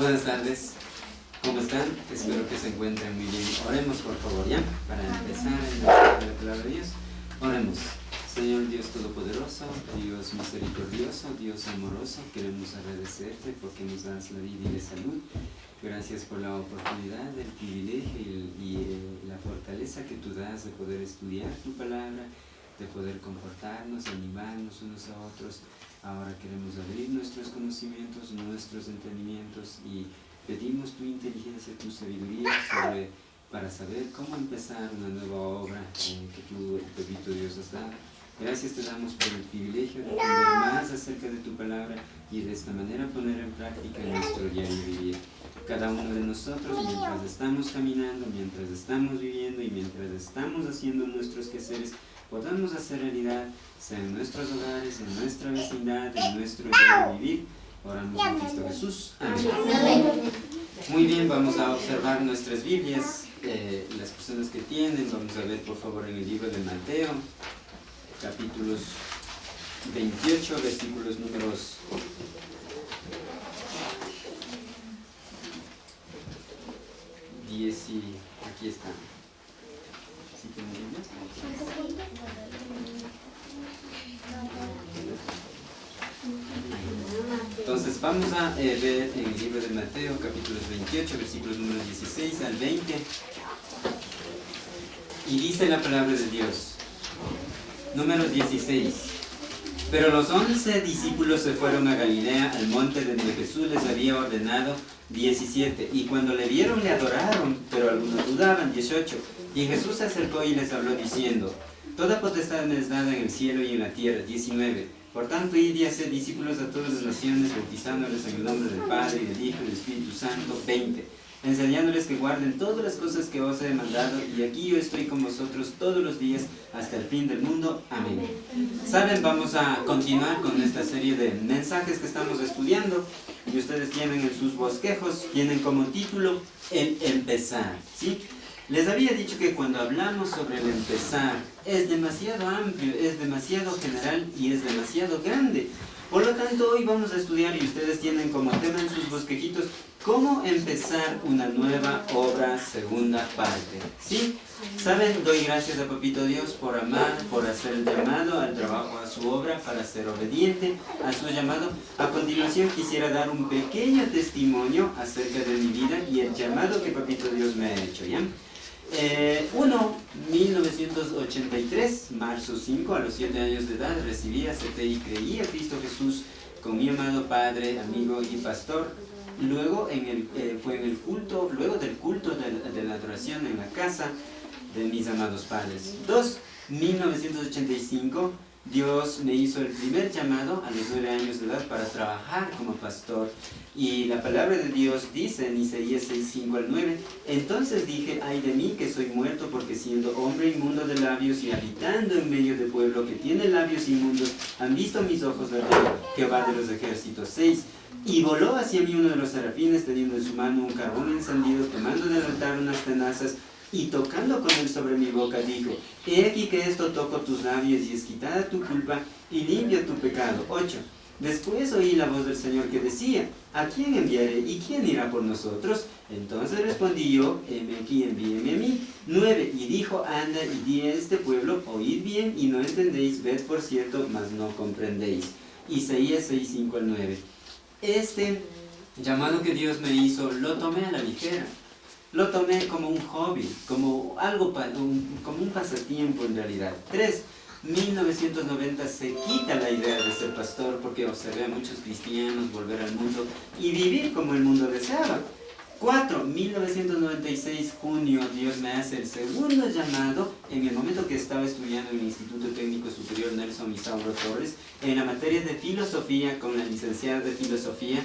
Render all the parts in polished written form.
Buenas tardes, ¿cómo están? Espero que se encuentren muy bien. Oremos por favor ya, para empezar en la palabra de Dios. Oremos. Señor Dios Todopoderoso, Dios misericordioso, Dios amoroso, queremos agradecerte porque nos das la vida y la salud. Gracias por la oportunidad, el privilegio y la fortaleza que tú das de poder estudiar tu palabra, de poder comportarnos, animarnos unos a otros. Ahora queremos abrir nuestros conocimientos, nuestros entendimientos y pedimos tu inteligencia, tu sabiduría para saber cómo empezar una nueva obra que tú, bendito Dios, has dado. Gracias te damos por el privilegio de aprender más acerca de tu palabra y de esta manera poner en práctica nuestro diario vivir. Cada uno de nosotros, mientras estamos caminando, mientras estamos viviendo y mientras estamos haciendo nuestros quehaceres, podamos hacer realidad, sea en nuestros hogares, en nuestra vecindad, en nuestro diario vivir. Oramos en Cristo Jesús. Amén. Muy bien, vamos a observar nuestras Biblias, las personas que tienen. Vamos a ver por favor en el libro de Mateo, capítulos 28, versículos números 10 y aquí están. ¿Sí tienen Biblias? Entonces vamos a ver en el libro de Mateo, capítulos 28, versículos números 16 al 20. Y dice la palabra de Dios. Números 16. Pero los 11 discípulos se fueron a Galilea, al monte donde Jesús les había ordenado. 17. Y cuando le vieron le adoraron, pero algunos dudaban. 18. Y Jesús se acercó y les habló diciendo: Toda potestad me es dada en el cielo y en la tierra. 19. Por tanto, id y haced discípulos a todas las naciones, bautizándoles en el nombre del Padre, y del Hijo y del Espíritu Santo. 20. Enseñándoles que guarden todas las cosas que os he mandado, y aquí yo estoy con vosotros todos los días hasta el fin del mundo. Amén. Saben, vamos a continuar con esta serie de mensajes que estamos estudiando, y ustedes tienen en sus bosquejos, tienen como título el empezar, ¿sí? Les había dicho que cuando hablamos sobre el empezar es demasiado amplio, es demasiado general y es demasiado grande. Por lo tanto, hoy vamos a estudiar, y ustedes tienen como tema en sus bosquejitos, cómo empezar una nueva obra, segunda parte. ¿Sí? ¿Saben? Doy gracias a Papito Dios por amar, por hacer el llamado al trabajo, a su obra, para ser obediente a su llamado. A continuación quisiera dar un pequeño testimonio acerca de mi vida y el llamado que Papito Dios me ha hecho, ¿ya? 1983, marzo 5, a los 7 años de edad, recibí, acepté y creí a Cristo Jesús con mi amado Padre, amigo y pastor. Luego fue en el culto, luego del culto de la adoración en la casa de mis amados padres. 1985, Dios me hizo el primer llamado a los 9 años de edad para trabajar como pastor. Y la palabra de Dios dice en Isaías 6, 5 al 9: Entonces dije, ay de mí que soy muerto, porque siendo hombre inmundo de labios y habitando en medio de pueblo que tiene labios inmundos, han visto mis ojos la Jehová de los ejércitos. 6. Y voló hacia mí uno de los serafines, teniendo en su mano un carbón encendido, tomando del altar unas tenazas, y tocando con él sobre mi boca, dijo: He aquí que esto toco tus labios, y es quitada tu culpa, y limpia tu pecado. 8. Después oí la voz del Señor que decía: ¿A quién enviaré, y quién irá por nosotros? Entonces respondí yo: heme aquí, envíeme a mí. 9. Y dijo: Anda y di a este pueblo: oíd bien y no entendéis, ved por cierto, mas no comprendéis. Isaías 6, 5 al 9. Este llamado que Dios me hizo lo tomé a la ligera. Lo tomé como un hobby, como algo, como un pasatiempo en realidad. 3. 1990 se quita la idea de ser pastor porque observé a muchos cristianos volver al mundo y vivir como el mundo deseaba. 4. 1996, junio, Dios me hace el segundo llamado en el momento que estaba estudiando en el Instituto Técnico Superior Nelson Isauro Torres en la materia de filosofía con la licenciada de filosofía,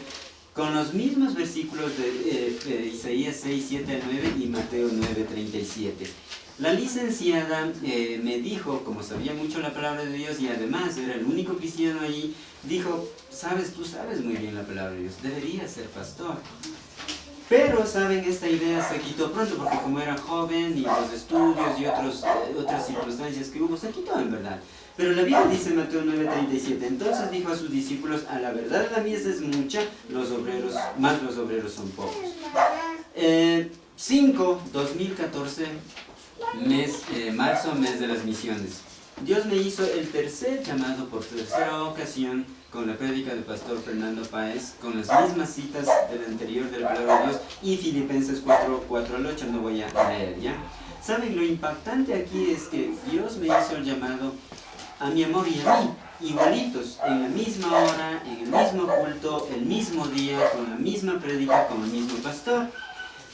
con los mismos versículos de Isaías 6, 7 al 9 y Mateo 9, 37. La licenciada me dijo, como sabía mucho la palabra de Dios y además era el único cristiano allí, dijo: tú sabes muy bien la palabra de Dios, deberías ser pastor. Pero, ¿saben? Esta idea se quitó pronto porque como era joven y los estudios y otras circunstancias que hubo, se quitó en verdad. Pero la Biblia dice en Mateo 9:37, entonces dijo a sus discípulos, a la verdad la mies es mucha, más los obreros son pocos. 2014, marzo, mes de las misiones. Dios me hizo el tercer llamado por tercera ocasión con la prédica del pastor Fernando Páez, con las mismas citas del anterior de la palabra de Dios y Filipenses 4:4-8, no voy a leer, ¿ya? ¿Saben? Lo impactante aquí es que Dios me hizo el llamado a mi amor y a mí, igualitos, en la misma hora, en el mismo culto, el mismo día, con la misma prédica, con el mismo pastor.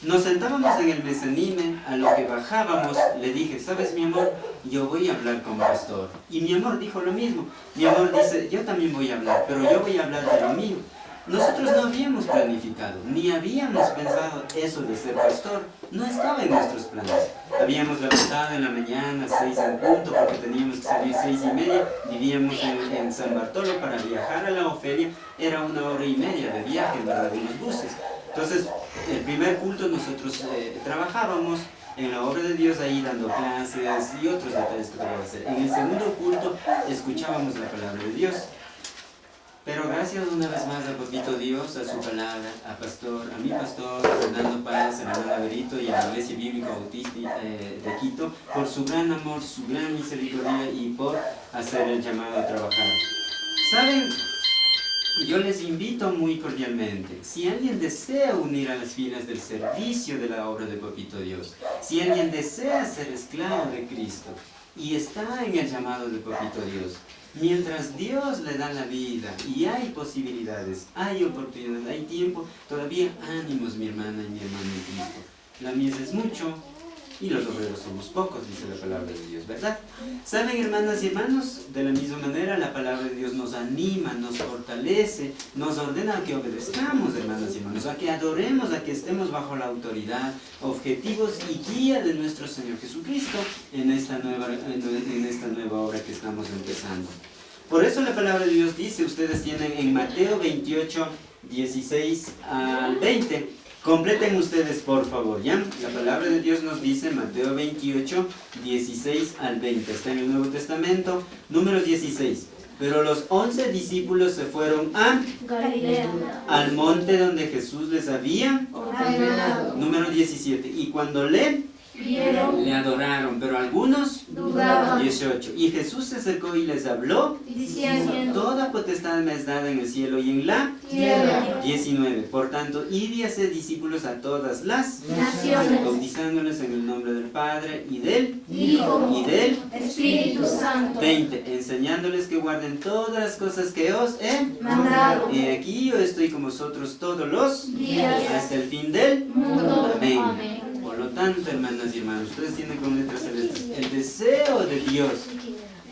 Nos sentábamos en el mezanine, a lo que bajábamos, le dije, ¿sabes, mi amor? Yo voy a hablar como pastor. Y mi amor dijo lo mismo. Mi amor dice, yo también voy a hablar, pero yo voy a hablar de lo mío. Nosotros no habíamos planificado, ni habíamos pensado eso de ser pastor. No estaba en nuestros planes. Habíamos levantado en la mañana, 6 en punto, porque teníamos que salir 6:30. Vivíamos en San Bartolo para viajar a la Ofelia. Era 1 hora y media de viaje, en verdad, en los buses. Entonces, el primer culto nosotros trabajábamos en la obra de Dios ahí dando clases y otros detalles que debía hacer. En el segundo culto escuchábamos la palabra de Dios. Pero gracias una vez más a Papito Dios, a su palabra, a mi pastor Fernando Páez, a la hermana Berito y a la Iglesia Bíblica Bautista de Quito, por su gran amor, su gran misericordia y por hacer el llamado a trabajar. ¿Saben? Yo les invito muy cordialmente, si alguien desea unir a las filas del servicio de la obra de Papito Dios, si alguien desea ser esclavo de Cristo y está en el llamado de Papito Dios, mientras Dios le da la vida y hay posibilidades, hay oportunidades, hay tiempo, todavía ánimos, mi hermana y mi hermano en Cristo. La mies es mucho y los obreros somos pocos, dice la palabra de Dios, ¿verdad? ¿Saben, hermanas y hermanos? De la misma manera, la palabra de Dios nos anima, nos fortalece, nos ordena a que obedezcamos, hermanas y hermanos, a que adoremos, a que estemos bajo la autoridad, objetivos y guía de nuestro Señor Jesucristo en esta nueva obra que estamos empezando. Por eso la palabra de Dios dice, ustedes tienen en Mateo 28:16-20, completen ustedes, por favor, ¿ya? La palabra de Dios nos dice, Mateo 28:16-20, está en el Nuevo Testamento, número 16. Pero los 11 discípulos se fueron a Galilea, al monte donde Jesús les había ordenado. Número 17. Y cuando le adoraron, pero algunos dudaban, 18. Y Jesús se acercó y les habló, diciendo, toda potestad me es dada en el cielo y en la tierra. 19. Por tanto, id y haced discípulos a todas las Naciones, bautizándoles en el nombre del Padre y del Hijo, y del Espíritu Santo, 20. Enseñándoles que guarden todas las cosas que os he mandado, y aquí yo estoy con vosotros todos los días hasta el fin del mundo. Amén. Amén. Por lo tanto, hermanas y hermanos, ustedes tienen con letras celestes. El deseo de Dios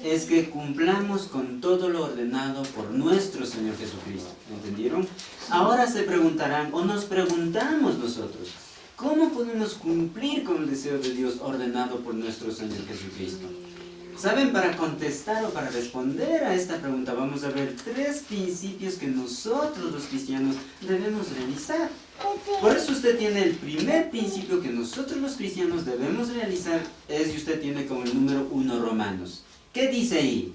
es que cumplamos con todo lo ordenado por nuestro Señor Jesucristo. ¿Entendieron? Ahora se preguntarán, o nos preguntamos nosotros, ¿cómo podemos cumplir con el deseo de Dios ordenado por nuestro Señor Jesucristo? ¿Saben? Para contestar o para responder a esta pregunta vamos a ver 3 principios que nosotros los cristianos debemos realizar. Por eso usted tiene el primer principio que nosotros los cristianos debemos realizar, y usted tiene como el número 1 Romanos. ¿Qué dice ahí?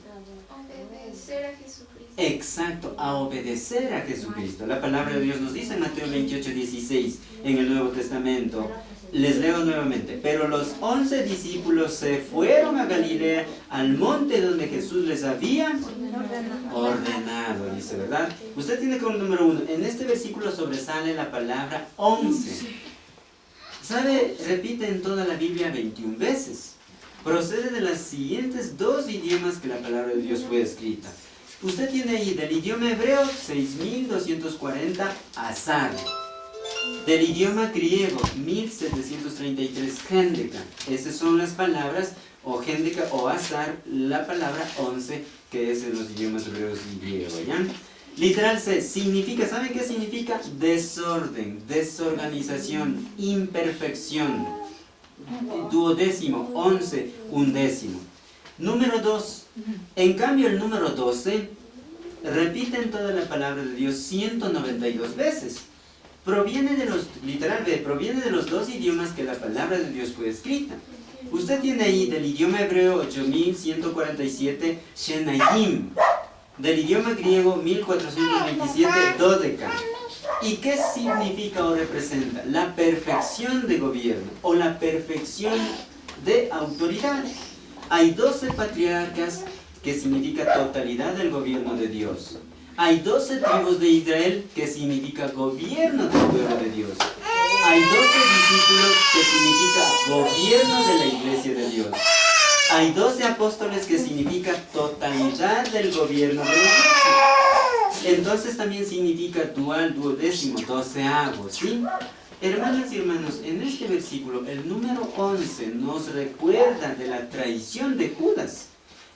Obedecer a Jesucristo. Exacto, a obedecer a Jesucristo. La palabra de Dios nos dice en Mateo 28:16 en el Nuevo Testamento. Les leo nuevamente. Pero los 11 discípulos se fueron a Galilea, al monte donde Jesús les había ordenado, dice, ¿verdad? Usted tiene como el número 1. En este versículo sobresale la palabra 11. ¿Sabe? Repite en toda la Biblia 21 veces. Procede de los siguientes 2 idiomas que la palabra de Dios fue escrita. Usted tiene ahí del idioma hebreo 6240 azar. Del idioma griego 1733 géndeka. Esas son las palabras, o géndeka o azar, la palabra 11 que es en los idiomas hebreos y griego, ¿ya? Literal C significa, ¿saben qué significa? Desorden, desorganización, imperfección. Duodécimo, 11, undécimo. Número 2. En cambio el número 12 repite en toda la palabra de Dios 192 veces. proviene de los, literal, proviene de los dos idiomas que la palabra de Dios fue escrita. Usted tiene ahí del idioma hebreo 8147, Shenayim, del idioma griego 1427, Dodeca. ¿Y qué significa o representa? La perfección de gobierno o la perfección de autoridad. Hay 12 patriarcas, que significa totalidad del gobierno de Dios. Hay 12 tribus de Israel, que significa gobierno del pueblo de Dios. Hay 12 discípulos, que significa gobierno de la iglesia de Dios. Hay 12 apóstoles, que significa totalidad del gobierno de la iglesia. Entonces también significa dual, duodécimo, 12avo, ¿sí? Hermanas y hermanos, en este versículo, el número 11 nos recuerda de la traición de Judas.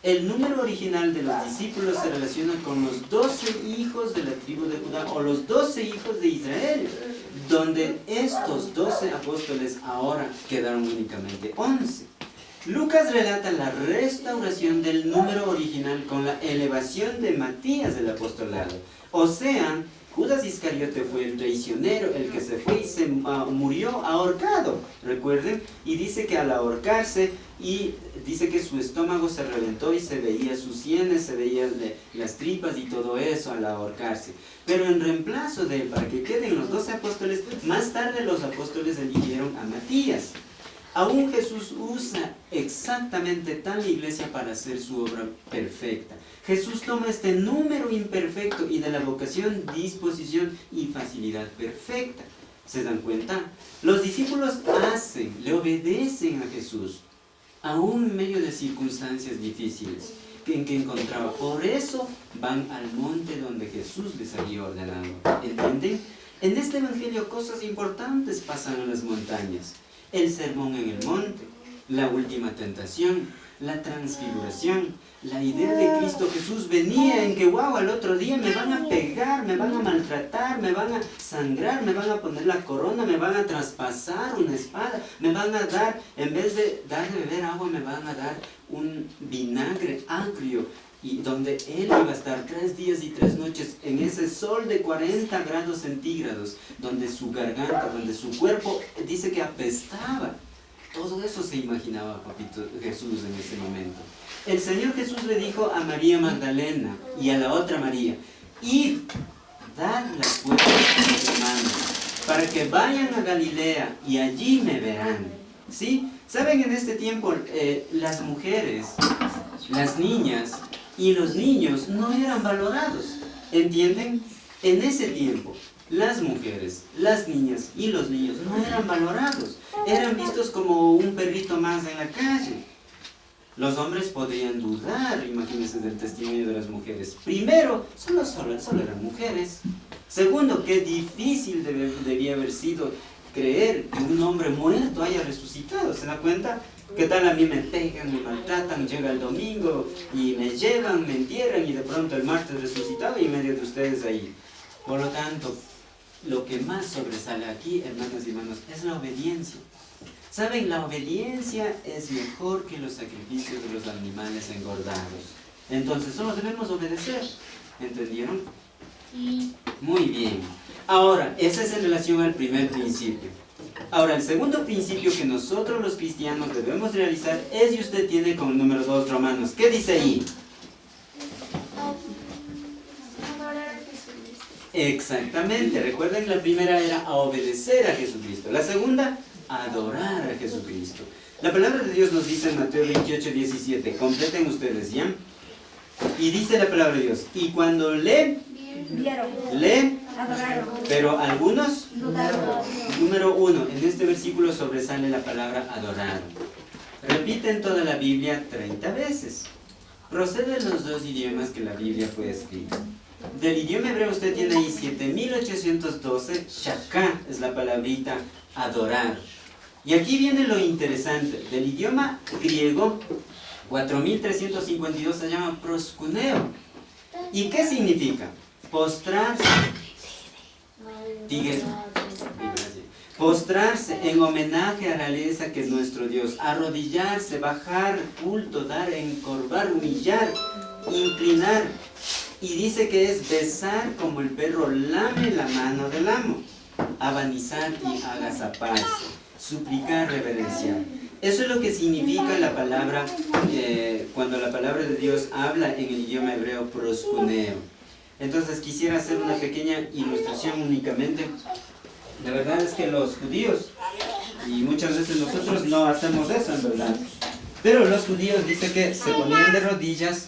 El número original de los discípulos se relaciona con los 12 hijos de la tribu de Judá, o los 12 hijos de Israel, donde estos 12 apóstoles ahora quedaron únicamente 11. Lucas relata la restauración del número original con la elevación de Matías del apostolado. O sea, Judas Iscariote fue el traicionero, el que se fue y se murió ahorcado, recuerden, y dice que al ahorcarse, y dice que su estómago se reventó y se veía sus sienes, se veían las tripas y todo eso al ahorcarse. Pero en reemplazo de él, para que queden los 12 apóstoles, más tarde los apóstoles eligieron a Matías. Aún Jesús usa exactamente tal iglesia para hacer su obra perfecta. Jesús toma este número imperfecto y de la vocación, disposición y facilidad perfecta. ¿Se dan cuenta? Los discípulos le obedecen a Jesús, aún en medio de circunstancias difíciles en que encontraba. Por eso van al monte donde Jesús les había ordenado. ¿Entienden? En este evangelio cosas importantes pasan en las montañas. El sermón en el monte, la última tentación, la transfiguración, la idea de Cristo Jesús venía en que, wow, al otro día me van a pegar, me van a maltratar, me van a sangrar, me van a poner la corona, me van a traspasar una espada, me van a dar, en vez de dar de beber agua, me van a dar un vinagre agrio, y donde él iba a estar 3 días y 3 noches en ese sol de 40 grados centígrados, donde su garganta, donde su cuerpo, dice que apestaba. Todo eso se imaginaba Papito Jesús en ese momento. El Señor Jesús le dijo a María Magdalena y a la otra María: id, dad las puertas a mis hermanos, para que vayan a Galilea y allí me verán. ¿Sí? ¿Saben? En este tiempo las mujeres, las niñas y los niños no eran valorados. ¿Entienden? En ese tiempo las mujeres, las niñas y los niños no eran valorados. Eran vistos como un perrito más en la calle. Los hombres podrían dudar, imagínense, del testimonio de las mujeres. Primero, solo eran mujeres. Segundo, qué difícil debía haber sido creer que un hombre muerto haya resucitado. ¿Se da cuenta? ¿Qué tal? A mí me pegan, me maltratan, llega el domingo y me llevan, me entierran, y de pronto el martes resucitado y en medio de ustedes ahí. Por lo tanto, lo que más sobresale aquí, hermanas y hermanos, es la obediencia. ¿Saben? La obediencia es mejor que los sacrificios de los animales engordados. Entonces solo debemos obedecer. ¿Entendieron? Sí. Muy bien. Ahora, esa es en relación al primer principio. Ahora, el segundo principio que nosotros los cristianos debemos realizar es, y usted tiene con el número 2 Romanos. ¿Qué dice ahí? Adorar a Jesucristo. Exactamente. Recuerden, la primera era a obedecer a Jesucristo. La segunda, adorar a Jesucristo. La palabra de Dios nos dice en Mateo 28, 17. Completen ustedes, ¿ya? Y dice la palabra de Dios: y cuando le Adoraron. pero algunos, Dudaron. número 1, en este versículo sobresale la palabra adorar. Repite en toda la Biblia 30 veces. Procede de los 2 idiomas que la Biblia fue escrita. Del idioma hebreo usted tiene ahí 7812, shaka es la palabrita adorar. Y aquí viene lo interesante. Del idioma griego, 4352 se llama proskuneo. ¿Y qué significa? Postrarse. Postrarse en homenaje a la realeza que es nuestro Dios. Arrodillarse, bajar, culto, dar, encorvar, humillar, inclinar. Y dice que es besar como el perro lame la mano del amo. abanizati, agazaparse, suplicar, reverenciar. Eso es lo que significa la palabra, cuando la palabra de Dios habla en el idioma hebreo proskuneo. Entonces quisiera hacer una pequeña ilustración únicamente. La verdad es que los judíos, y muchas veces nosotros no hacemos eso en verdad, pero los judíos dicen que se ponían de rodillas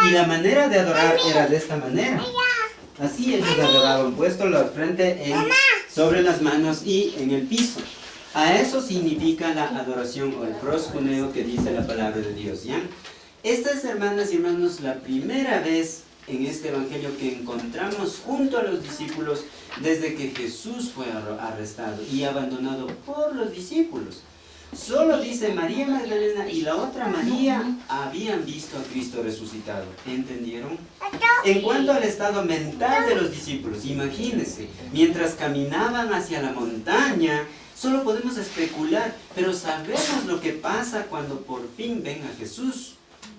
y la manera de adorar era de esta manera. Así ellos adoraban, puesto la frente sobre las manos y en el piso. A eso significa la adoración o el proskuneo que dice la palabra de Dios, ¿ya? Esta es, hermanas y hermanos, la primera vez en este evangelio que encontramos junto a los discípulos desde que Jesús fue arrestado y abandonado por los discípulos. Solo dice María Magdalena y la otra María habían visto a Cristo resucitado. ¿Entendieron? En cuanto al estado mental de los discípulos, imagínense, mientras caminaban hacia la montaña, solo podemos especular, pero sabemos lo que pasa cuando por fin ven a Jesús.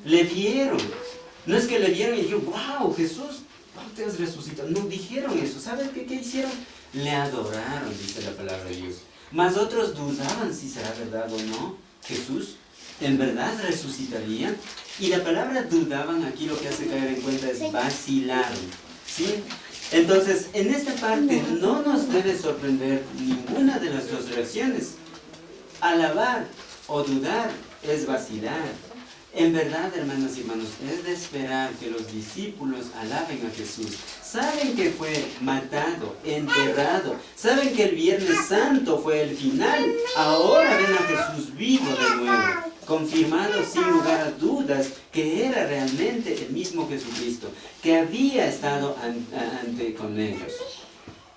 Le vieron. No es que le vieron y dijeron, wow, Jesús, te has resucitado. No dijeron eso. ¿Saben qué hicieron? Le adoraron, dice la palabra de Dios. Mas otros dudaban si será verdad o no. Jesús, ¿en verdad resucitaría? Y la palabra dudaban aquí lo que hace caer en cuenta es vacilaron. ¿Sí? Entonces, en esta parte no nos debe sorprender ninguna de las dos reacciones. Alabar o dudar es vacilar. En verdad, hermanas y hermanos, es de esperar que los discípulos alaben a Jesús. Saben que fue matado, enterrado. Saben que el Viernes Santo fue el final. Ahora ven a Jesús vivo de nuevo, confirmado sin lugar a dudas que era realmente el mismo Jesucristo, que había estado con ellos.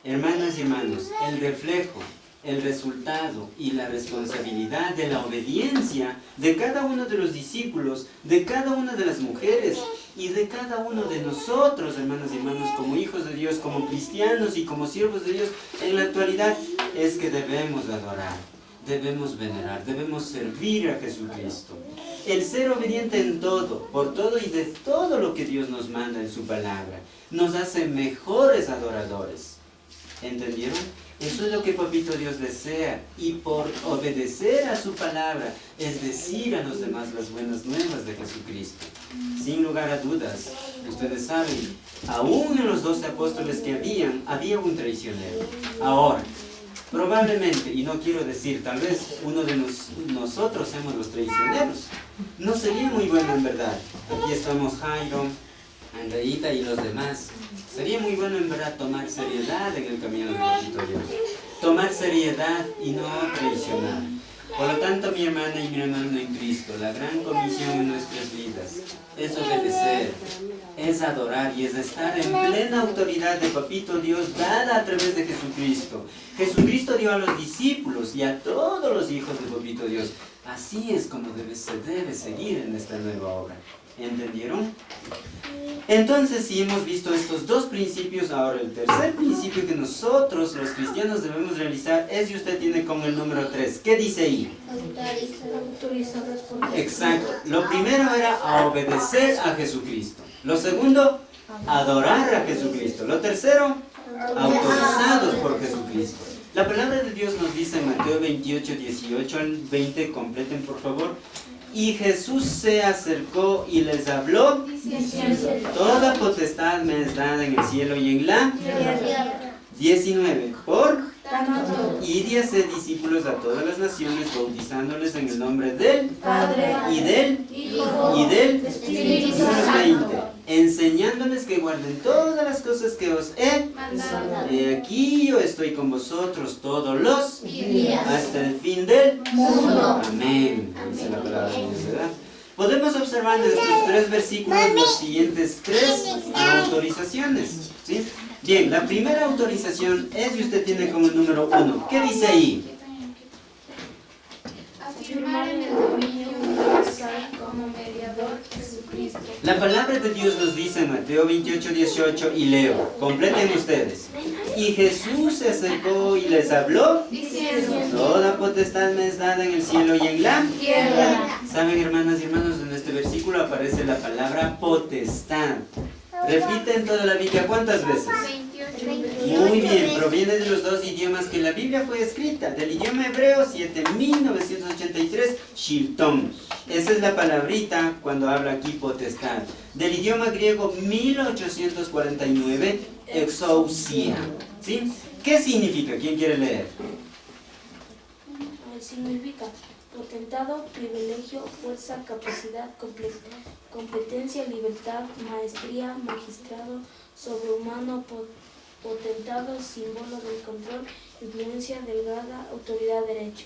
Hermanas y hermanos, el reflejo, el resultado y la responsabilidad de la obediencia de cada uno de los discípulos, de cada una de las mujeres y de cada uno de nosotros, hermanas y hermanos, como hijos de Dios, como cristianos y como siervos de Dios en la actualidad, es que debemos adorar, debemos venerar, debemos servir a Jesucristo. El ser obediente en todo, por todo y de todo lo que Dios nos manda en su palabra, nos hace mejores adoradores. ¿Entendieron? Eso es lo que Papito Dios desea, y por obedecer a su palabra es decir a los demás las buenas nuevas de Jesucristo. Sin lugar a dudas, ustedes saben, aún en los 12 apóstoles que había un traicionero. Ahora, probablemente, y no quiero decir, tal vez uno de nosotros seamos los traicioneros. No sería muy bueno en verdad. Aquí estamos Jairo, Andreita y los demás. Sería muy bueno en verdad tomar seriedad en el camino del Papito Dios. Tomar seriedad y no traicionar. Por lo tanto, mi hermana y mi hermano en Cristo, la gran comisión en nuestras vidas es obedecer, es adorar y es estar en plena autoridad de Papito Dios dada a través de Jesucristo. Jesucristo dio a los discípulos y a todos los hijos de Papito Dios. Así es como se debe seguir en esta nueva obra. ¿Entendieron? Entonces, si hemos visto estos dos principios, ahora el tercer principio que nosotros los cristianos debemos realizar es, y usted tiene como el número 3. ¿Qué dice ahí? Exacto. Lo primero era a obedecer a Jesucristo. Lo segundo, adorar a Jesucristo. Lo tercero, autorizados por Jesucristo. La palabra de Dios nos dice en Mateo 28, 18 al 20, completen por favor. Y Jesús se acercó y les habló, toda potestad me es dada en el cielo y en la tierra. 19. Id y haced discípulos a todas las naciones, bautizándoles en el nombre del Padre y del Hijo y del Espíritu Números Santo, 20. Enseñándoles que guarden todas las cosas que os he. He aquí yo estoy con vosotros todos los días hasta el fin del mundo. Amén. Dice la palabra de Dios, ¿verdad? Podemos observar en estos 3 versículos los siguientes 3 autorizaciones, ¿sí? Bien, la primera autorización es, y usted tiene como el número 1. ¿Qué dice ahí? Afirmar en el dominio universal como mediador Jesucristo. La palabra de Dios nos dice en Mateo 28, 18, y leo, completen ustedes. Y Jesús se acercó y les habló, Diciendo, toda potestad me es dada en el cielo y en la tierra. ¿Saben, hermanas y hermanos? En este versículo aparece la palabra potestad. Repite en toda la Biblia, ¿cuántas veces? 28 Muy bien, proviene de los dos idiomas que la Biblia fue escrita. Del idioma hebreo 7983, Shilton. Esa es la palabrita cuando habla aquí potestad. Del idioma griego 1849, exousia. ¿Sí? ¿Qué significa? ¿Quién quiere leer? Significa potentado, privilegio, fuerza, capacidad, competencia, libertad, maestría, magistrado, sobrehumano, potentado, símbolo del control, influencia, delgada, autoridad, derecho.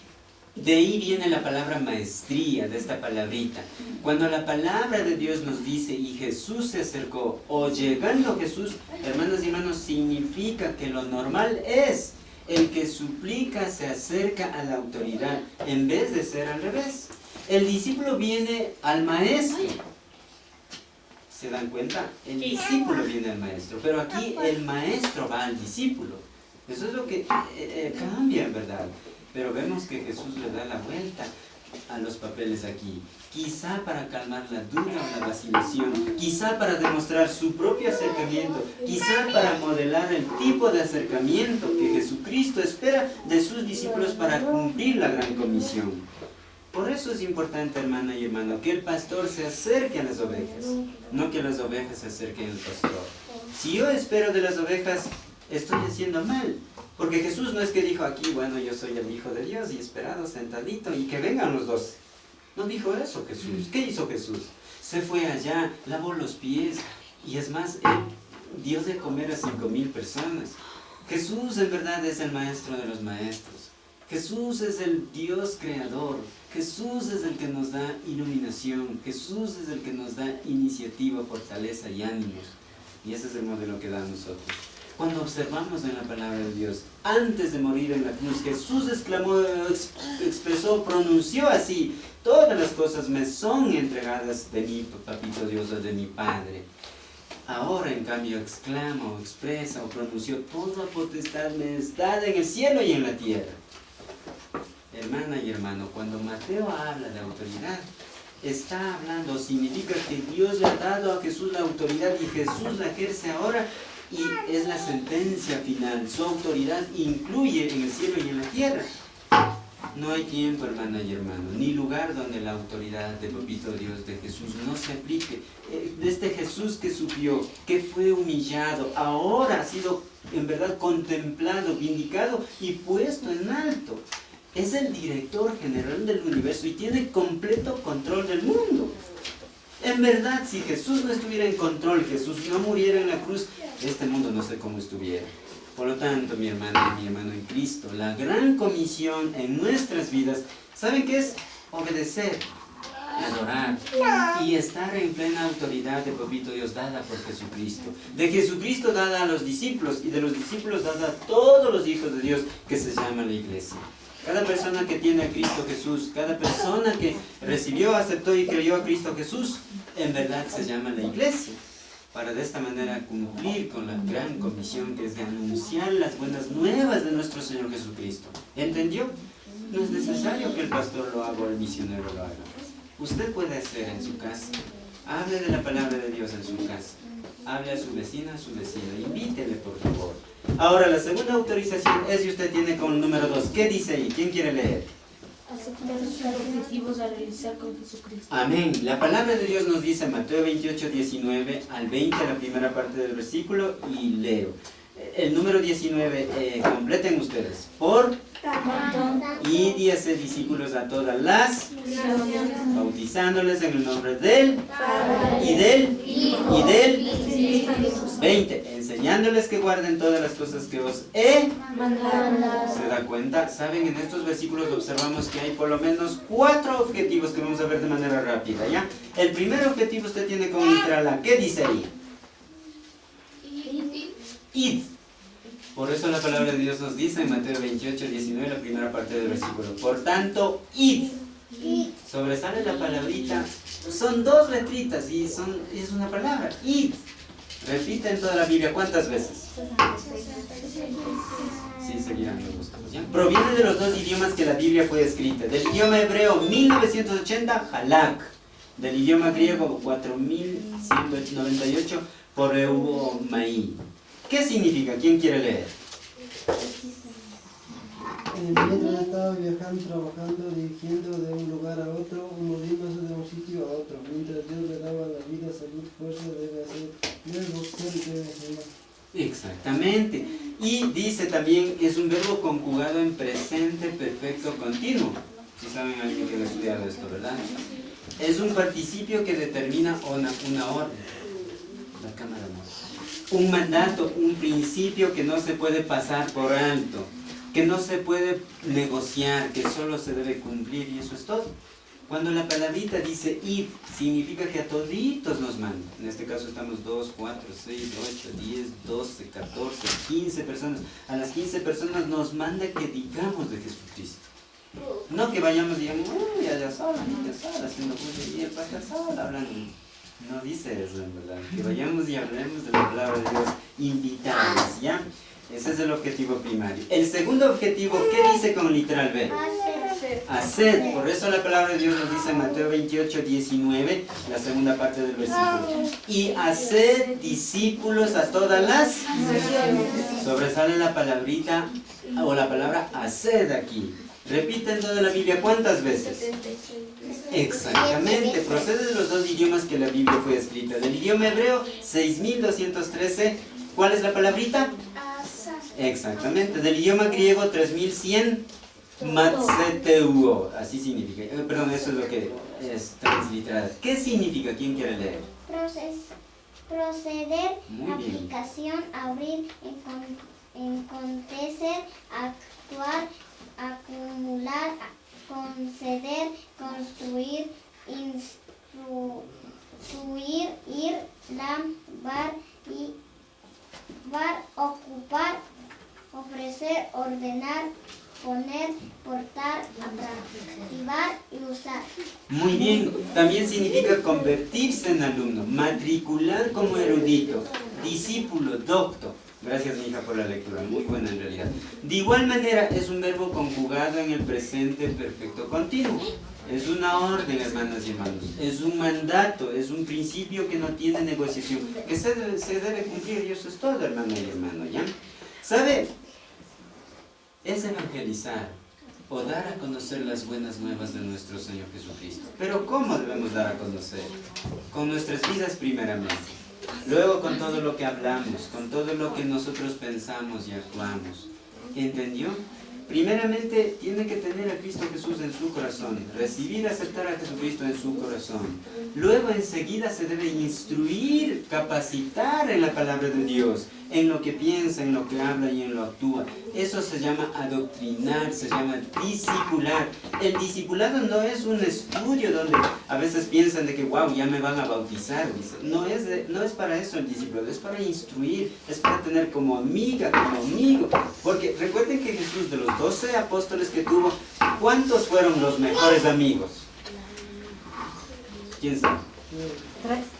De ahí viene la palabra maestría, de esta palabrita. Cuando la palabra de Dios nos dice, y Jesús se acercó, o llegando Jesús, hermanas y hermanos, significa que lo normal es el que suplica se acerca a la autoridad, en vez de ser al revés. El discípulo viene al maestro. ¿Se dan cuenta? El discípulo viene al maestro, pero aquí el maestro va al discípulo. Eso es lo que cambia, en verdad. Pero vemos que Jesús le da la vuelta a los papeles aquí. Quizá para calmar la duda o la vacilación, quizá para demostrar su propio acercamiento, quizá para modelar el tipo de acercamiento que Jesucristo espera de sus discípulos para cumplir la gran comisión. Por eso es importante, hermana y hermano, que el pastor se acerque a las ovejas, no que las ovejas se acerquen al pastor. Si yo espero de las ovejas, estoy haciendo mal. Porque Jesús no es que dijo aquí, bueno, yo soy el Hijo de Dios y esperado sentadito y que vengan los dos. No dijo eso Jesús. ¿Qué hizo Jesús? Se fue allá, lavó los pies y es más, él dio de comer a 5,000 personas. Jesús en verdad es el maestro de los maestros. Jesús es el Dios creador. Jesús es el que nos da iluminación. Jesús es el que nos da iniciativa, fortaleza y ánimos. Y ese es el modelo que da a nosotros. Cuando observamos en la palabra de Dios, antes de morir en la cruz, Jesús exclamó, expresó, pronunció así: todas las cosas me son entregadas de mi papito Dios o de mi Padre. Ahora en cambio exclama o expresa o pronunció: toda potestad me es dada en el cielo y en la tierra. Hermana y hermano, cuando Mateo habla de autoridad, está hablando, significa que Dios le ha dado a Jesús la autoridad y Jesús la ejerce ahora. Y es la sentencia final. Su autoridad incluye en el cielo y en la tierra. No hay tiempo, hermana y hermano, ni lugar donde la autoridad de Papito Dios de Jesús no se aplique. De este Jesús que sufrió, que fue humillado, ahora ha sido en verdad contemplado, vindicado y puesto en alto. Es el director general del universo y tiene completo control del mundo. En verdad, si Jesús no estuviera en control, Jesús no muriera en la cruz, este mundo no sé cómo estuviera. Por lo tanto, mi hermana y mi hermano en Cristo, la gran comisión en nuestras vidas, ¿saben qué es? Obedecer, adorar y estar en plena autoridad de Papito Dios dada por Jesucristo. De Jesucristo dada a los discípulos y de los discípulos dada a todos los hijos de Dios que se llama la iglesia. Cada persona que tiene a Cristo Jesús, cada persona que recibió, aceptó y creyó a Cristo Jesús, en verdad se llama la iglesia. Para de esta manera cumplir con la gran comisión que es de anunciar las buenas nuevas de nuestro Señor Jesucristo. ¿Entendió? No es necesario que el pastor lo haga o el misionero lo haga. Usted puede hacer en su casa. Hable de la palabra de Dios en su casa. Hable a su vecina, invítele por favor. Ahora la segunda autorización es si usted tiene con el número 2. ¿Qué dice ahí? ¿Quién quiere leer? Aceptar sus objetivos a realizar con Jesucristo. Amén. La palabra de Dios nos dice en Mateo 28, 19 al 20, la primera parte del versículo, y leo. El número 19, completen ustedes. Por id y hacer discípulos a todas las, bautizándoles en el nombre del y del 20, enseñándoles que guarden todas las cosas que os he mandado. ¿Se da cuenta? Saben, en estos versículos observamos que hay por lo menos 4 objetivos que vamos a ver de manera rápida, ¿ya? El primer objetivo usted tiene con literal A. ¿Qué dice ahí? Id. Por eso la palabra de Dios nos dice en Mateo 28, 19, la primera parte del versículo. Por tanto, id. Sobresale la palabrita. Son 2 letritas y es una palabra. Id. Repite en toda la Biblia. ¿Cuántas veces? Sí, seguirán los buscamos, ¿ya? Proviene de los 2 idiomas que la Biblia fue escrita. Del idioma hebreo 1980, halak. Del idioma griego 4198, poreuomai. ¿Qué significa? ¿Quién quiere leer? Mientras estaba viajando, trabajando, dirigiendo de un lugar a otro, moviéndose de un sitio a otro. Mientras Dios le daba la vida, salud, fuerza, debe hacer, luego ser, debe hacer. Exactamente. Y dice también, es un verbo conjugado en presente perfecto continuo. Si saben alguien que ha estudiado esto, ¿verdad? Es un participio que determina una orden. La cámara no. Un mandato, un principio que no se puede pasar por alto, que no se puede negociar, que solo se debe cumplir, y eso es todo. Cuando la palabrita dice ir, significa que a toditos nos manda. En este caso estamos 2, 4, 6, 8, 10, 12, 14, 15 personas. A las 15 personas nos manda que digamos de Jesucristo. No que vayamos y digamos, uy, allá sola, haciendo cosas, y el pastor sola hablando. No dice eso, en verdad. Que vayamos y hablemos de la palabra de Dios, invitados, ¿ya? Ese es el objetivo primario. El segundo objetivo, ¿qué dice con literal B? Hacer. Por eso la palabra de Dios nos dice en Mateo 28, 19, la segunda parte del versículo. Y hacer discípulos a todas las... Sobresale la palabrita o la palabra hacer aquí. Repite en toda la Biblia, ¿cuántas veces? Exactamente, procede de los dos idiomas que la Biblia fue escrita. Del idioma hebreo, 6213. ¿Cuál es la palabrita? Exactamente. Del idioma griego, 3100. Matseteuo. Así significa. Perdón, eso es lo que es transliterado. ¿Qué significa? ¿Quién quiere leer? Proceder, Muy bien. aplicación, abrir, acontecer, actuar, acumular, conceder, construir, instruir, ir, lambar, ocupar, ofrecer, ordenar, poner, portar, activar y usar. Muy bien. También significa convertirse en alumno, matricular como erudito, discípulo, docto. Gracias, mi hija, por la lectura, muy buena en realidad. De igual manera, es un verbo conjugado en el presente perfecto continuo. Es una orden, hermanas y hermanos. Es un mandato, es un principio que no tiene negociación, que se debe cumplir, y eso es todo, hermana y hermano, ¿ya? ¿Sabe? Es evangelizar o dar a conocer las buenas nuevas de nuestro Señor Jesucristo. Pero ¿cómo debemos dar a conocer? Con nuestras vidas primeramente. Luego con todo lo que hablamos, con todo lo que nosotros pensamos y actuamos. ¿Entendió? Primeramente tiene que tener a Cristo Jesús en su corazón, recibir, aceptar a Jesucristo en su corazón. Luego enseguida se debe instruir, capacitar en la palabra de Dios, en lo que piensa, en lo que habla y en lo actúa. Eso se llama adoctrinar, se llama discipular. El discipulado no es un estudio donde a veces piensan de que, wow, ya me van a bautizar. No es para eso el discipulado, es para instruir, es para tener como amiga, como amigo. Porque recuerden que Jesús, de los 12 apóstoles que tuvo, ¿cuántos fueron los mejores amigos? ¿Quién sabe?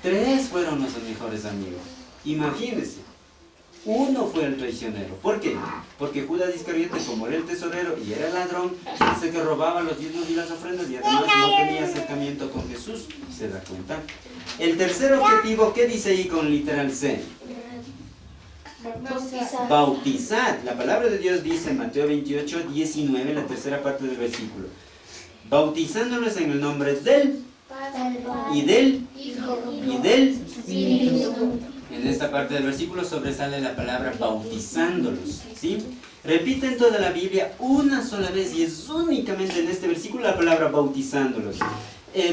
3 fueron los mejores amigos. Imagínense. Uno fue el traicionero. ¿Por qué? Porque Judas Iscariote, como era el tesorero y era ladrón, dice que robaba los diezmos y las ofrendas y además no tenía acercamiento con Jesús. ¿Se da cuenta? El tercer objetivo, ¿qué dice ahí con literal C? Bautizar. La palabra de Dios dice en Mateo 28, 19, la tercera parte del versículo. Bautizándolos en el nombre del y del y del Espíritu. En esta parte del versículo sobresale la palabra bautizándolos, ¿sí? Repite en toda la Biblia una sola vez y es únicamente en este versículo la palabra bautizándolos.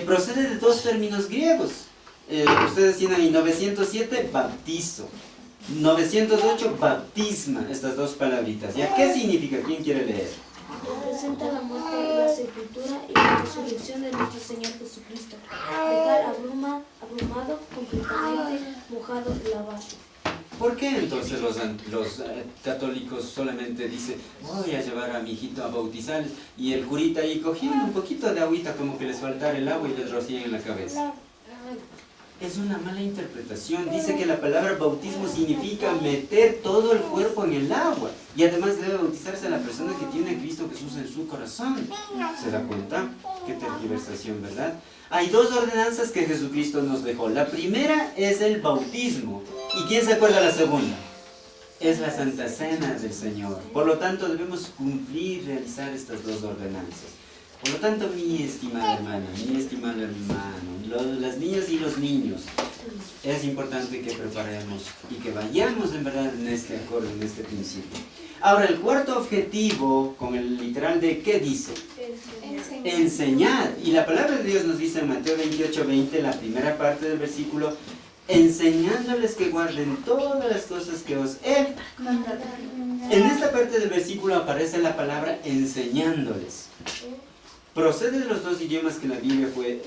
Procede de 2 términos griegos. Ustedes tienen ahí 907, bautizo. 908, bautisma, estas 2 palabritas. ¿Ya? ¿Qué significa? ¿Quién quiere leer? Representa la muerte, la sepultura y la resurrección de nuestro Señor Jesucristo. Dejar abrumado, completamente mojado, lavado. ¿Por qué entonces los católicos solamente dicen, voy a llevar a mi hijito a bautizar, y el curita ahí cogiendo un poquito de agüita como que les faltara el agua y les rocían en la cabeza? Es una mala interpretación. Dice que la palabra bautismo significa meter todo el cuerpo en el agua. Y además debe bautizarse a la persona que tiene a Cristo Jesús en su corazón. ¿Se da cuenta? Qué tergiversación, ¿verdad? Hay 2 ordenanzas que Jesucristo nos dejó. La primera es el bautismo. ¿Y quién se acuerda de la segunda? es la Santa Cena del Señor. Por lo tanto, debemos cumplir, realizar estas dos ordenanzas. Por lo tanto, mi estimada hermana, mi estimado hermano, las niñas y los niños, es importante que preparemos y que vayamos en verdad en este acuerdo, en este principio. Ahora, el cuarto objetivo, con el literal de ¿qué dice? Enseñar. Y la palabra de Dios nos dice en Mateo 28:20, la primera parte del versículo, enseñándoles que guarden todas las cosas que os he mandado. En esta parte del versículo aparece la palabra enseñándoles. Procede de los dos idiomas que la Biblia fue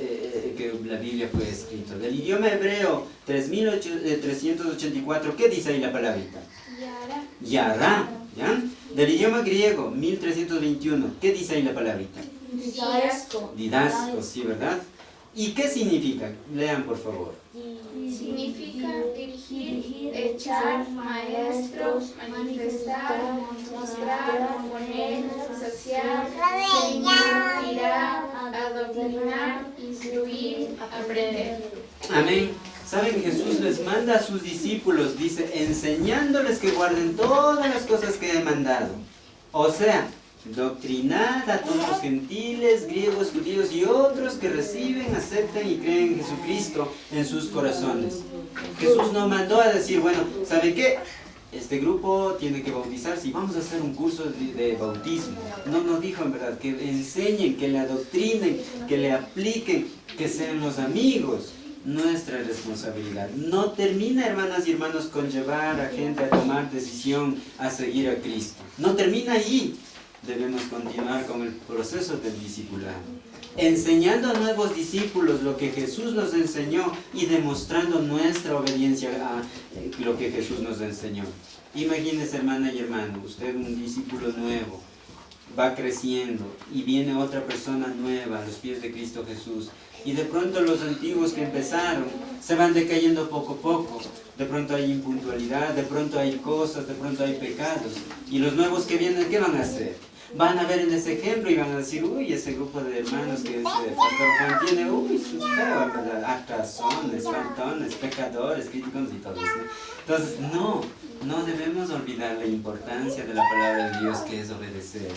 escrita. Del idioma hebreo 3384, ¿qué dice ahí la palabrita? Yará. ¿Ya? Del idioma griego 1321, ¿qué dice ahí la palabrita? Didasco, sí, ¿verdad? ¿Y qué significa? Lean, por favor. Significa dirigir, echar, maestros, manifestar, mostrar, poner, saciar, enseñar, tirar, adoctrinar, instruir, aprender. Amén. Saben, Jesús les manda a sus discípulos, dice, enseñándoles que guarden todas las cosas que he mandado. O sea, doctrinad a todos los gentiles, griegos, judíos y otros que reciben, aceptan y creen en Jesucristo en sus corazones. Jesús no mandó a decir, bueno, ¿sabe qué? Este grupo tiene que bautizarse y vamos a hacer un curso de bautismo. No nos dijo en verdad que enseñen, que le adoctrinen, que le apliquen, que sean los amigos. Nuestra responsabilidad. No termina, hermanas y hermanos, con llevar a gente a tomar decisión a seguir a Cristo. No termina ahí. Debemos continuar con el proceso del discipulado. Enseñando a nuevos discípulos lo que Jesús nos enseñó y demostrando nuestra obediencia a lo que Jesús nos enseñó. Imagínese, hermana y hermano, usted un discípulo nuevo, va creciendo y viene otra persona nueva a los pies de Cristo Jesús. Y de pronto los antiguos que empezaron se van decayendo poco a poco. De pronto hay impuntualidad, de pronto hay cosas, de pronto hay pecados. Y los nuevos que vienen, ¿qué van a hacer? Van a ver en ese ejemplo y van a decir, uy, ese grupo de hermanos que ese pastor Juan tiene, uy, es feo, ¿verdad? Atrasones, faltones, pecadores, críticos y todo eso. Entonces, no debemos olvidar la importancia de la palabra de Dios, que es obedecer.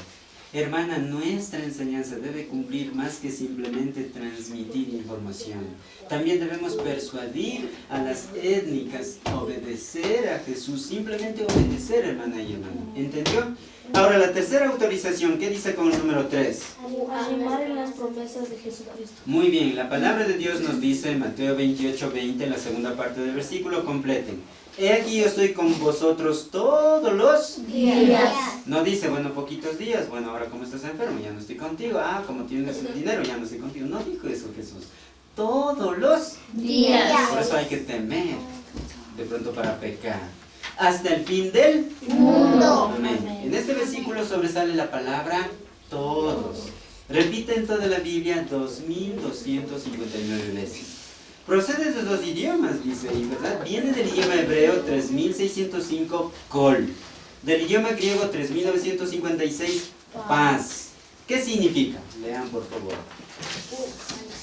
Hermana, nuestra enseñanza debe cumplir más que simplemente transmitir información. También debemos persuadir a las étnicas a obedecer a Jesús, simplemente obedecer, hermana y hermano. ¿Entendió? Ahora, la tercera autorización, ¿qué dice con el número 3? Animar en las promesas de Jesucristo. Muy bien, la palabra de Dios nos dice en Mateo 28:20, la segunda parte del versículo, completen. He aquí yo estoy con vosotros todos los días. No dice, bueno, poquitos días, bueno, ahora como estás enfermo, ya no estoy contigo. Ah, como tienes dinero, ya no estoy contigo. No dijo eso Jesús. Todos los días. Por eso hay que temer, de pronto para pecar. Hasta el fin del mundo. Amén. En este versículo sobresale la palabra todos. Repite en toda la Biblia 2259 veces. Procede de dos idiomas, dice ahí, ¿verdad? Viene del idioma hebreo 3605, kol. Del idioma griego 3956, paz. ¿Qué significa? Lean, por favor.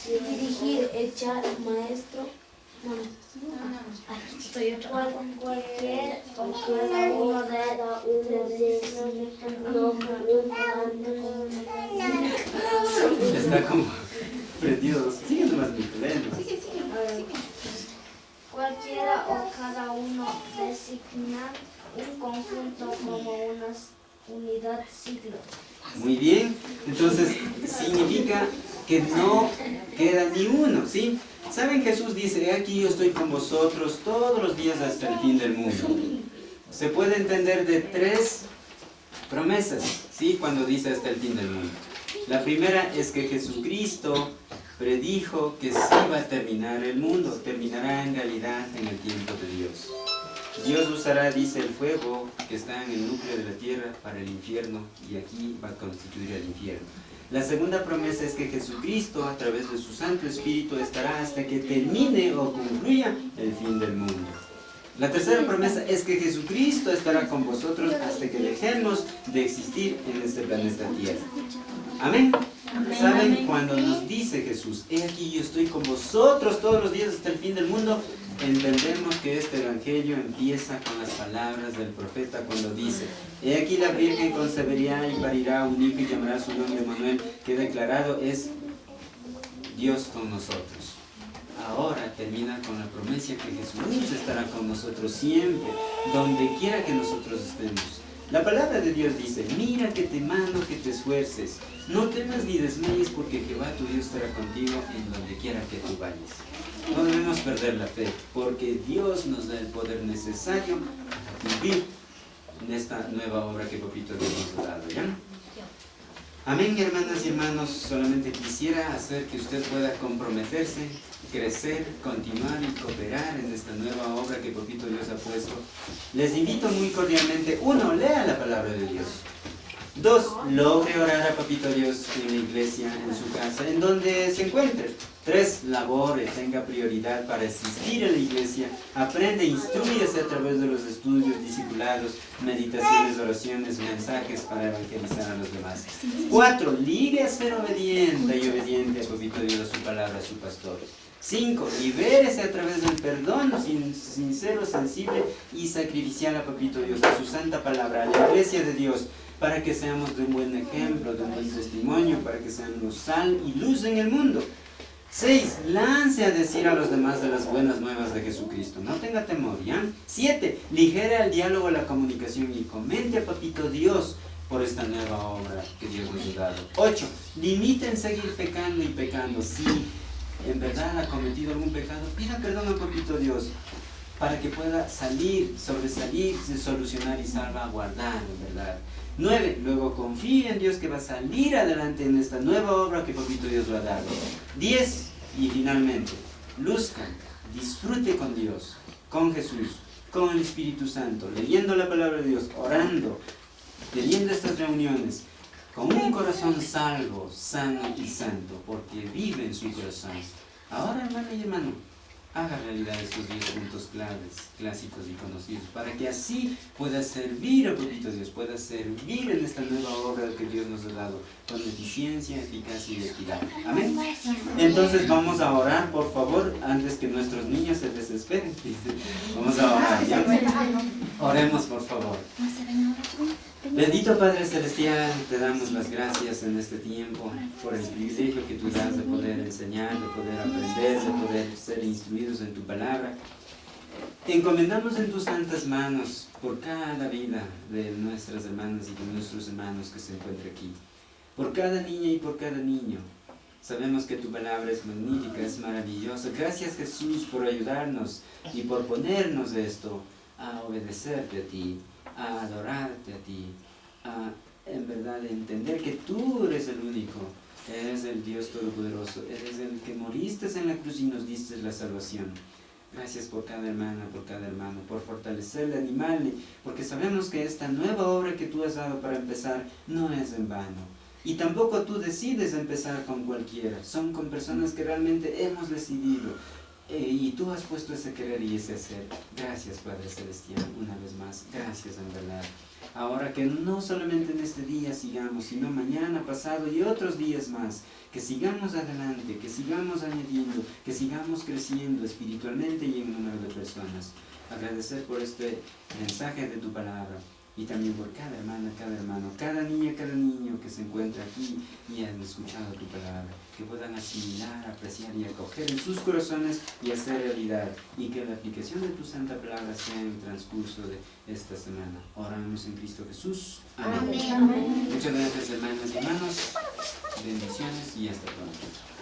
Dirigir, echar, maestro. Cualquier o cada uno de Está como prendido. Sigue nomás mi pleno. Cualquiera o cada uno designar un conjunto como una unidad siglo. Muy bien. Entonces, significa que no queda ni uno, ¿sí? ¿Saben? Jesús dice, aquí yo estoy con vosotros todos los días hasta el fin del mundo. Se puede entender de tres promesas, ¿sí? Cuando dice hasta el fin del mundo. La primera es que Jesucristo predijo que sí va a terminar el mundo, terminará en realidad en el tiempo de Dios. Dios usará, dice, el fuego que está en el núcleo de la tierra para el infierno, y aquí va a constituir el infierno. La segunda promesa es que Jesucristo, a través de su Santo Espíritu, estará hasta que termine o concluya el fin del mundo. La tercera promesa es que Jesucristo estará con vosotros hasta que dejemos de existir en este planeta Tierra. Amén. ¿Saben? Cuando nos dice Jesús, he aquí yo estoy con vosotros todos los días hasta el fin del mundo, entendemos que este evangelio empieza con las palabras del profeta cuando dice: he aquí la Virgen conceberá y parirá un hijo y llamará su nombre Manuel, que declarado es Dios con nosotros. Ahora termina con la promesa que Jesús estará con nosotros siempre, donde quiera que nosotros estemos. La palabra de Dios dice: mira que te mando que te esfuerces, no temas ni desmayes, porque Jehová tu Dios estará contigo en donde quiera que tú vayas. No debemos perder la fe, porque Dios nos da el poder necesario para vivir en esta nueva obra que Papito Dios nos ha dado, ¿ya? Amén, hermanas y hermanos. Solamente quisiera hacer que usted pueda comprometerse, crecer, continuar y cooperar en esta nueva obra que Papito Dios ha puesto. Les invito muy cordialmente: 1, lea la palabra de Dios. 2, logre orar a Papito Dios en la iglesia, en su casa, en donde se encuentre. 3, labore, tenga prioridad para asistir a la iglesia, aprende, instrúyase a través de los estudios, discipulados, meditaciones, oraciones, mensajes para evangelizar a los demás. 4, ligue a ser obediente y obediente a Papito Dios, a su palabra, a su pastor. 5, libérese a través del perdón sincero, sensible y sacrificial a Papito Dios, a su santa palabra, a la iglesia de Dios, para que seamos de un buen ejemplo, de un buen testimonio, para que seamos sal y luz en el mundo. 6, lance a decir a los demás de las buenas nuevas de Jesucristo. No tenga temor, ¿ya? 7, ligere al diálogo, a la comunicación y comente a Papito Dios por esta nueva obra que Dios nos ha dado. 8, limite en seguir pecando y pecando. Si en verdad ha cometido algún pecado, pida perdón a Papito Dios, para que pueda salir, sobresalir, solucionar y salvaguardar, en verdad. 9, luego confíe en Dios que va a salir adelante en esta nueva obra que Papito Dios lo ha dado. 10, y finalmente, luzca, disfrute con Dios, con Jesús, con el Espíritu Santo, leyendo la palabra de Dios, orando, teniendo estas reuniones, con un corazón salvo, sano y santo, porque vive en su corazón. Ahora, hermano y hermano, haga realidad estos 10 puntos claves, clásicos y conocidos, para que así pueda servir a Papito Dios, pueda servir en esta nueva obra que Dios nos ha dado, con eficiencia, eficacia y equidad. Amén. Entonces vamos a orar, por favor, antes que nuestros niños se desesperen. Vamos a orar, ¿ya? Oremos, por favor. Bendito Padre Celestial, te damos las gracias en este tiempo por el privilegio que tú das de poder enseñar, de poder aprender, de poder ser instruidos en tu palabra. Te encomendamos en tus santas manos por cada vida de nuestras hermanas y de nuestros hermanos que se encuentran aquí, por cada niña y por cada niño. Sabemos que tu palabra es magnífica, es maravillosa. Gracias, Jesús, por ayudarnos y por ponernos esto, a obedecerte a ti, a adorarte a ti, a en verdad entender que tú eres el único, eres el Dios Todopoderoso, eres el que moriste en la cruz y nos diste la salvación. Gracias por cada hermana, por cada hermano, por fortalecerle, animarle, porque sabemos que esta nueva obra que tú has dado para empezar no es en vano. Y tampoco tú decides empezar con cualquiera, son con personas que realmente hemos decidido. Y tú has puesto ese querer y ese hacer. Gracias, Padre Celestial, una vez más. Gracias, en verdad. Ahora que no solamente en este día sigamos, sino mañana, pasado y otros días más, que sigamos adelante, que sigamos añadiendo, que sigamos creciendo espiritualmente y en número de personas. Agradecer por este mensaje de tu palabra. Y también por cada hermana, cada hermano, cada niña, cada niño que se encuentra aquí y han escuchado tu palabra, que puedan asimilar, apreciar y acoger en sus corazones y hacer realidad, y que la aplicación de tu santa palabra sea en el transcurso de esta semana. Oramos en Cristo Jesús. Amén. Amén. Muchas gracias, hermanas y hermanos. Bendiciones y hasta pronto.